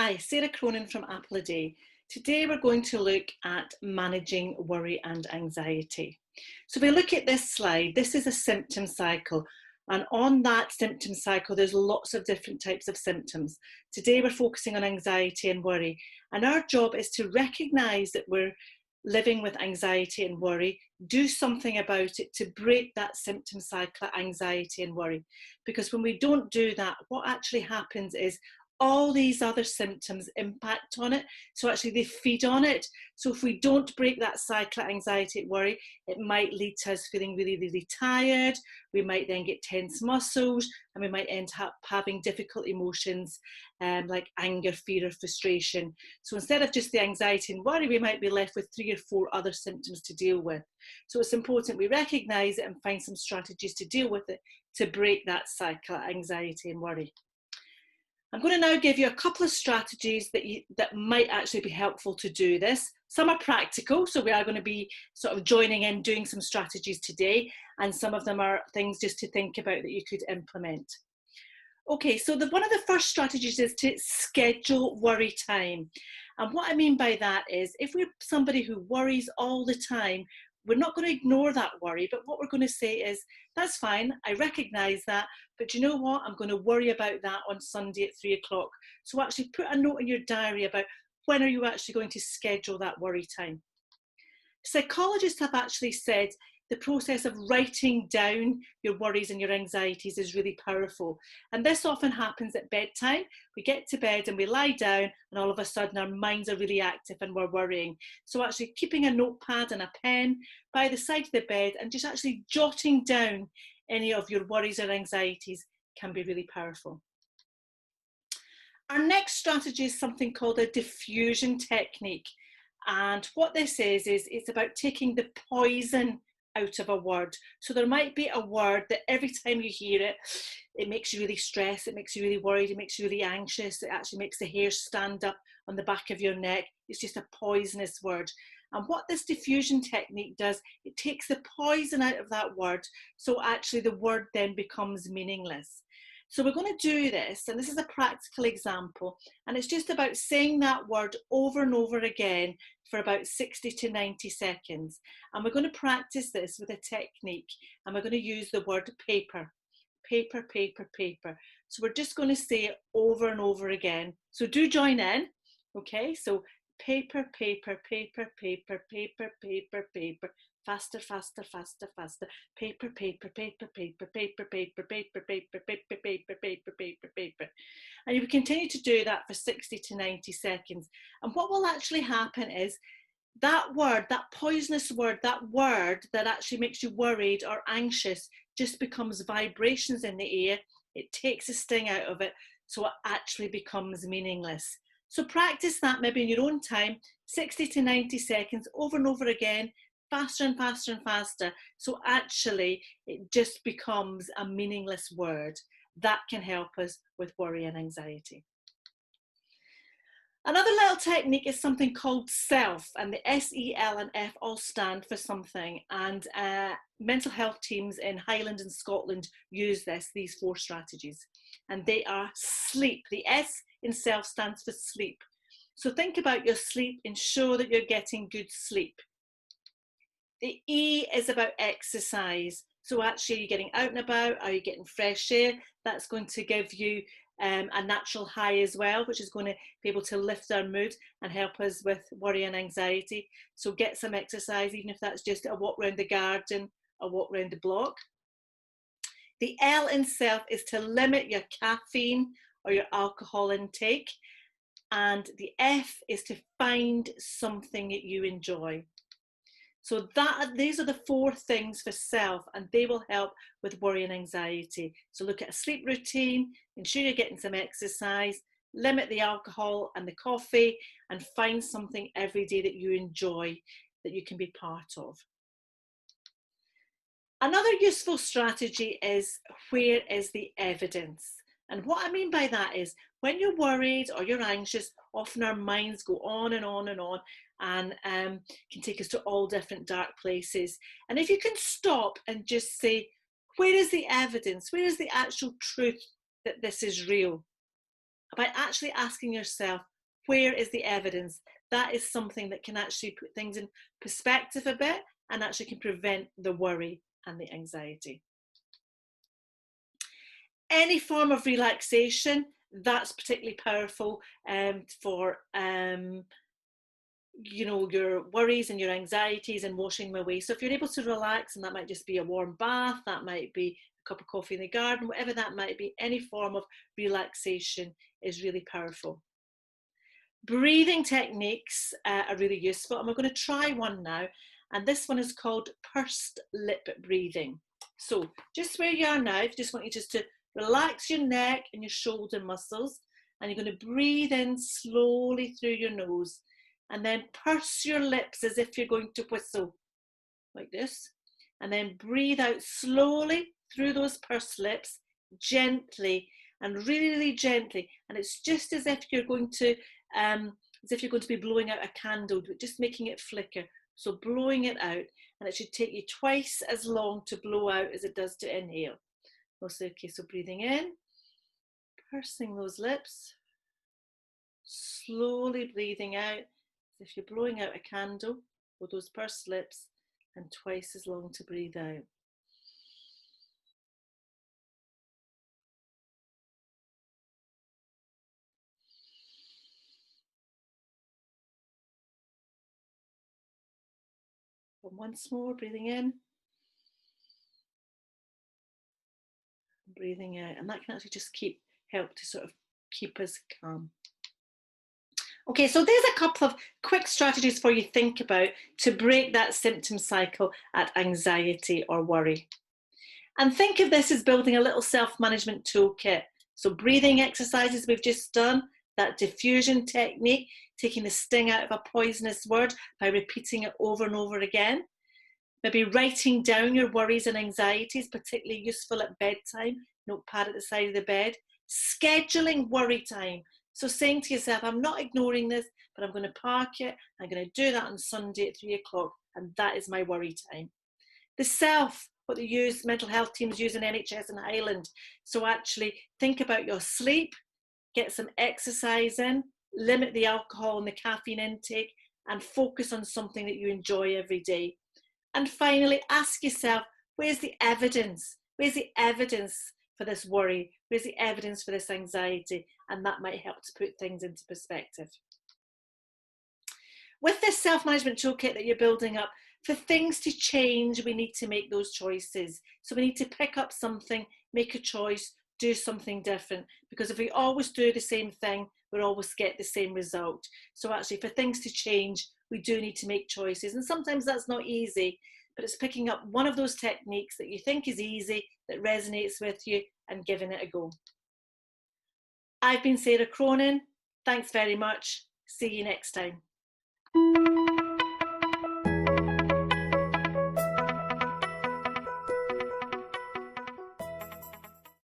Hi, Sarah Cronin from Apple a Day. Today we're going to look at managing worry and anxiety. So if we look at this slide, this is a symptom cycle. And on that symptom cycle, there's lots of different types of symptoms. Today we're focusing on anxiety and worry. And our job is to recognise that we're living with anxiety and worry, do something about it to break that symptom cycle of anxiety and worry. Because when we don't do that, what actually happens is all these other symptoms impact on it. So actually they feed on it. So if we don't break that cycle of anxiety and worry, it might lead to us feeling really, really tired. We might then get tense muscles and we might end up having difficult emotions like anger, fear or frustration. So instead of just the anxiety and worry, we might be left with 3 or 4 other symptoms to deal with. So it's important we recognise it and find some strategies to deal with it to break that cycle of anxiety and worry. I'm going to now give you a couple of strategies that might actually be helpful to do this. Some are practical, so we are going to be sort of joining in doing some strategies today, and some of them are things just to think about that you could implement. Okay, so one of the first strategies is to schedule worry time. And what I mean by that is if we're somebody who worries all the time, we're not going to ignore that worry, but what we're going to say is, that's fine, I recognise that, but you know what, I'm going to worry about that on Sunday at 3 o'clock. So actually put a note in your diary about when are you actually going to schedule that worry time. Psychologists have actually said the process of writing down your worries and your anxieties is really powerful. And this often happens at bedtime. We get to bed and we lie down and all of a sudden our minds are really active and we're worrying. So actually keeping a notepad and a pen by the side of the bed and just actually jotting down any of your worries or anxieties can be really powerful. Our next strategy is something called a diffusion technique. And what this is it's about taking the poison out of a word. So there might be a word that every time you hear it, it makes you really stressed, it makes you really worried, it makes you really anxious, it actually makes the hair stand up on the back of your neck. It's just a poisonous word. And what this diffusion technique does, it takes the poison out of that word, so actually the word then becomes meaningless. So we're going to do this, and this is a practical example, and it's just about saying that word over and over again for about 60 to 90 seconds. And we're going to practice this with a technique, and we're going to use the word paper. Paper, paper, paper. So we're just going to say it over and over again. So do join in, okay? So paper, paper, paper, paper, paper, paper, paper. Faster, faster, faster, faster. Paper, paper, paper, paper, paper, paper, paper, paper, paper, paper, paper, paper, paper. And you will continue to do that for 60 to 90 seconds. And what will actually happen is that word, that poisonous word, that word that actually makes you worried or anxious just becomes vibrations in the air. It takes the sting out of it, so it actually becomes meaningless. So practice that maybe in your own time, 60 to 90 seconds, over and over again, faster and faster and faster. So actually it just becomes a meaningless word. That can help us with worry and anxiety. Another little technique is something called SELF, and the S-E-L and F all stand for something, and mental health teams in Highland and Scotland use these 4 strategies, and they are sleep. The S in SELF stands for sleep. So think about your sleep, ensure that you're getting good sleep. The E is about exercise. So actually you're getting out and about, are you getting fresh air? That's going to give you a natural high as well, which is going to be able to lift our mood and help us with worry and anxiety. So get some exercise, even if that's just a walk around the garden, a walk around the block. The L in SELF is to limit your caffeine or your alcohol intake. And the F is to find something that you enjoy. So these are the 4 things for SELF, and they will help with worry and anxiety. So look at a sleep routine, ensure you're getting some exercise, limit the alcohol and the coffee, and find something every day that you enjoy that you can be part of. Another useful strategy is, where is the evidence? And what I mean by that is, when you're worried or you're anxious, often our minds go on and on and on, and can take us to all different dark places. And if you can stop and just say, where is the evidence? Where is the actual truth that this is real? By actually asking yourself, where is the evidence? That is something that can actually put things in perspective a bit and actually can prevent the worry and the anxiety. Any form of relaxation, that's particularly powerful for you know, your worries and your anxieties and washing them away. So if you're able to relax, and that might just be a warm bath, that might be a cup of coffee in the garden, whatever that might be, any form of relaxation is really powerful. Breathing techniques are really useful, and we're going to try one now, and this one is called pursed lip breathing. So just where you are now, I just want you just to relax your neck and your shoulder muscles, and you're going to breathe in slowly through your nose, and then purse your lips as if you're going to whistle, like this, and then breathe out slowly through those pursed lips, gently and really, really gently, and it's just as if you're going to be blowing out a candle, but just making it flicker. So blowing it out, and it should take you twice as long to blow out as it does to inhale. Okay, so breathing in, pursing those lips, slowly breathing out, as if you're blowing out a candle with those pursed lips, and twice as long to breathe out. And once more, breathing in, breathing out, and that can actually just help to sort of keep us calm. Okay, so there's a couple of quick strategies for you to think about to break that symptom cycle at anxiety or worry. And think of this as building a little self-management toolkit. So breathing exercises we've just done, that diffusion technique, taking the sting out of a poisonous word by repeating it over and over again. Maybe writing down your worries and anxieties, particularly useful at bedtime, notepad at the side of the bed. Scheduling worry time. So saying to yourself, I'm not ignoring this, but I'm going to park it. I'm going to do that on Sunday at 3 o'clock, and that is my worry time. The self, what they mental health teams use in NHS and Highland. So actually think about your sleep, get some exercise in, limit the alcohol and the caffeine intake, and focus on something that you enjoy every day. And finally, ask yourself, where's the evidence? Where's the evidence for this worry? Where's the evidence for this anxiety? And that might help to put things into perspective. With this self-management toolkit that you're building up, for things to change, we need to make those choices. So we need to pick up something, make a choice, do something different. Because if we always do the same thing, we'll always get the same result. So actually, for things to change, we do need to make choices. And sometimes that's not easy, but it's picking up one of those techniques that you think is easy, that resonates with you, and giving it a go. I've been Sarah Cronin. Thanks very much. See you next time.